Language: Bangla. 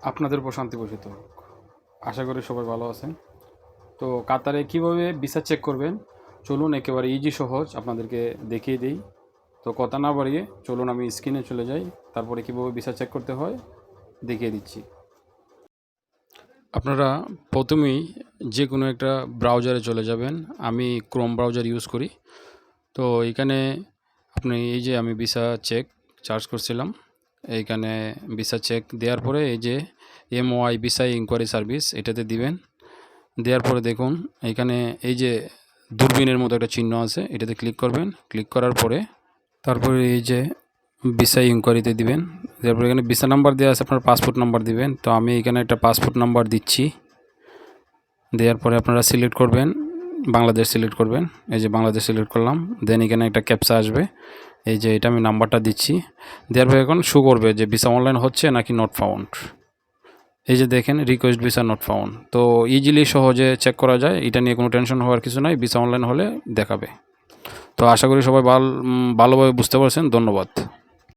আপনাদের উপর শান্তি বর্ষিত হোক। আশা করি সবাই ভালো আছেন। তো কাতারে কিভাবে ভিসা চেক করবেন চলুন একেবারে ইজি সহজ আপনাদেরকে দেখিয়ে দিই। তো কথা না বাড়িয়ে চলুন আমি স্ক্রিনে চলে যাই, তারপরে কীভাবে ভিসা চেক করতে হয় দেখিয়ে দিচ্ছি। আপনারা প্রথমেই যে কোনো একটা ব্রাউজারে চলে যাবেন। আমি ক্রোম ব্রাউজার ইউজ করি। তো এইখানে আপনি এই যে আমি ভিসা চেক সার্চ করছিলাম, এইখানে ভিসা চেক দেওয়ার পরে এই যে MOI ভিসা ইনকোয়ারি সার্ভিস এটাতে দিবেন। দেওয়ার পরে দেখুন এইখানে এই যে দূরবীনের মতো একটা চিহ্ন আছে, এটাতে ক্লিক করবেন। ক্লিক করার পরে তারপরে এই যে ভিসা ইনকোয়ারিতে দিবেন। তারপরে এখানে ভিসা নাম্বার দেওয়া আছে, আপনার পাসপোর্ট নাম্বার দিবেন। তো আমি এখানে একটা পাসপোর্ট নাম্বার দিচ্ছি। দেওয়ার পরে আপনারা সিলেক্ট করবেন, বাংলাদেশ সিলেক্ট করবেন। এই যে বাংলাদেশ সিলেক্ট করলাম। দেন এখানে একটা ক্যাপচা আসবে, এই যে এটা আমি নাম্বারটা দিচ্ছি। দেওয়ার পরে এখন শো করবে যে ভিসা অনলাইন হচ্ছে নাকি নট ফাউন্ড। এই যে দেখেন রিকোয়েস্ট ভিসা নট ফাউন্ড। তো ইজিলি সহজে চেক করা যায়, এটা নিয়ে কোনো টেনশন হওয়ার কিছু নাই। ভিসা অনলাইন হলে দেখাবে। তো আশা করি সবাই ভালোভাবে বুঝতে পারছেন। ধন্যবাদ।